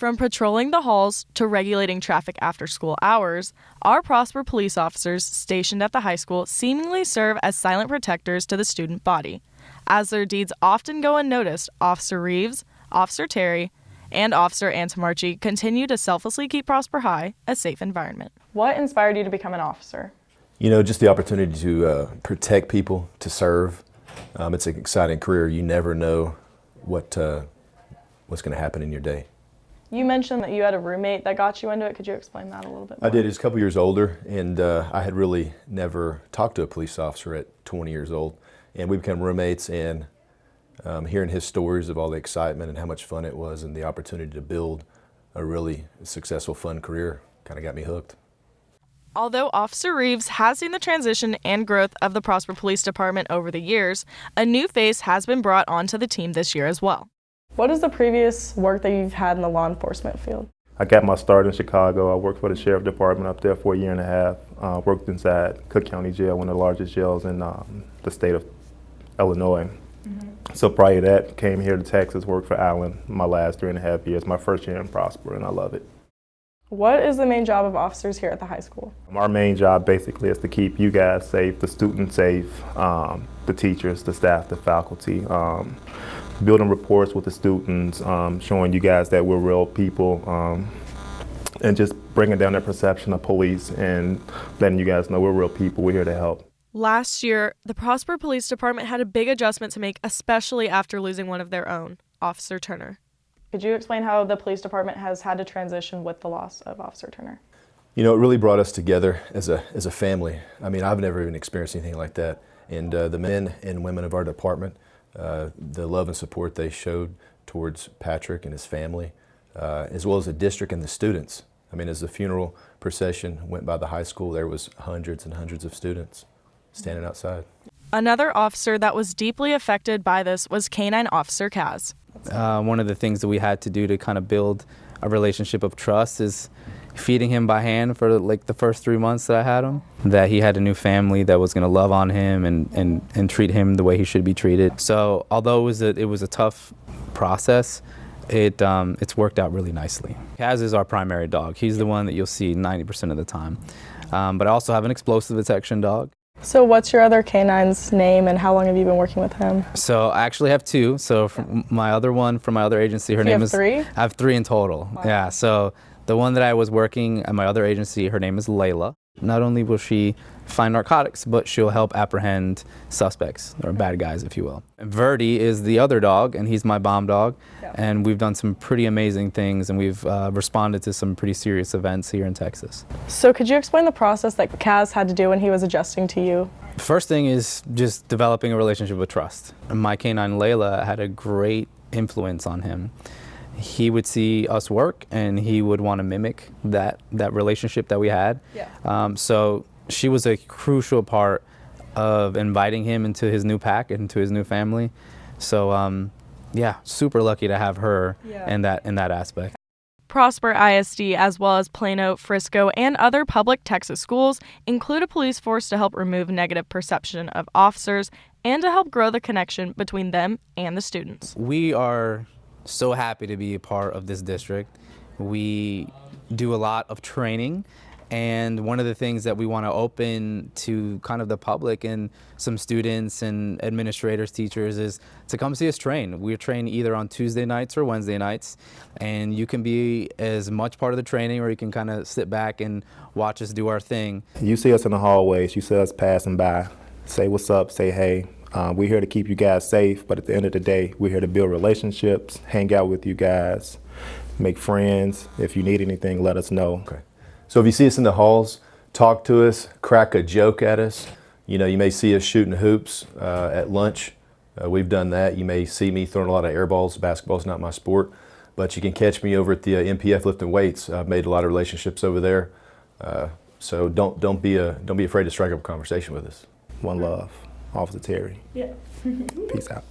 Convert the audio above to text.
From patrolling the halls to regulating traffic after school hours, our Prosper police officers stationed at the high school seemingly serve as silent protectors to the student body. As their deeds often go unnoticed, Officer Reeves, Officer Terry, and Officer Antomarchi continue to selflessly keep Prosper High a safe environment. What inspired you to become an officer? You know, just the opportunity to protect people, to serve. It's an exciting career. You never know what's going to happen in your day. You mentioned that you had a roommate that got you into it. Could you explain that a little bit more? I did. He's a couple years older, and I had really never talked to a police officer at 20 years old. And we became roommates, and hearing his stories of all the excitement and how much fun it was and the opportunity to build a really successful, fun career kind of got me hooked. Although Officer Reeves has seen the transition and growth of the Prosper Police Department over the years, a new face has been brought onto the team this year as well. What is the previous work that you've had in the law enforcement field? I got my start in Chicago. I worked for the Sheriff Department up there for a year and a half. Worked inside Cook County Jail, one of the largest jails in the state of Illinois. So prior to that, came here to Texas, worked for Allen my last 3.5 years, my first year in Prosper, and I love it. What is the main job of officers here at the high school? Our main job basically is to keep you guys safe, the students safe, the teachers, the staff, the faculty, building reports with the students, showing you guys that we're real people, and just bringing down that perception of police and letting you guys know we're real people, we're here to help. Last year, the Prosper Police Department had a big adjustment to make, especially after losing one of their own, Officer Turner. Could you explain how the police department has had to transition with the loss of Officer Turner? You know, it really brought us together as a family. I mean, I've never even experienced anything like that. And the men and women of our department, the love and support they showed towards Patrick and his family, as well as the district and the students. I mean, as the funeral procession went by the high school, there was hundreds and hundreds of students standing outside. Another officer that was deeply affected by this was Canine Officer Kaz. One of the things that we had to do to kind of build a relationship of trust is feeding him by hand for like the first 3 months that I had him, that he had a new family that was going to love on him and treat him the way he should be treated. So although it was a tough process, it's worked out really nicely. Kaz is our primary dog. He's the one that you'll see 90% of the time. But I also have an explosive detection dog. So what's your other canine's name and how long have you been working with him? So I actually have two. So from my other one from my other agency, her name is... three? I have three in total. Wow. Yeah, so the one that I was working at my other agency, her name is Layla. Not only will she find narcotics, but she'll help apprehend suspects, or bad guys, if you will. And Verdi is the other dog, and he's my bomb dog. Yeah. And we've done some pretty amazing things, and we've responded to some pretty serious events here in Texas. So could you explain the process that Kaz had to do when he was adjusting to you? The first thing is just developing a relationship with trust. My canine Layla had a great influence on him. He would see us work and he would want to mimic that relationship that we had. Yeah. So she was a crucial part of inviting him into his new pack, into his new family. So yeah, super lucky to have her in that aspect. Prosper ISD, as well as Plano, Frisco, and other public Texas schools, include a police force to help remove negative perception of officers and to help grow the connection between them and the students. We are so happy to be a part of this district. We do a lot of training, and one of the things that we want to open to kind of the public and some students and administrators, teachers, is to come see us train. We train either on Tuesday nights or Wednesday nights, and you can be as much part of the training or you can kind of sit back and watch us do our thing. You see us in the hallways, you see us passing by, say what's up, say hey. We're here to keep you guys safe, but at the end of the day, we're here to build relationships, hang out with you guys, make friends. If you need anything, let us know. Okay. So if you see us in the halls, talk to us, crack a joke at us. You know, you may see us shooting hoops at lunch. We've done that. You may see me throwing a lot of air balls. Basketball's not my sport, but you can catch me over at the MPF lifting weights. I've made a lot of relationships over there. So don't be afraid to strike up a conversation with us. One love. Officer Terry. Yeah. Peace out.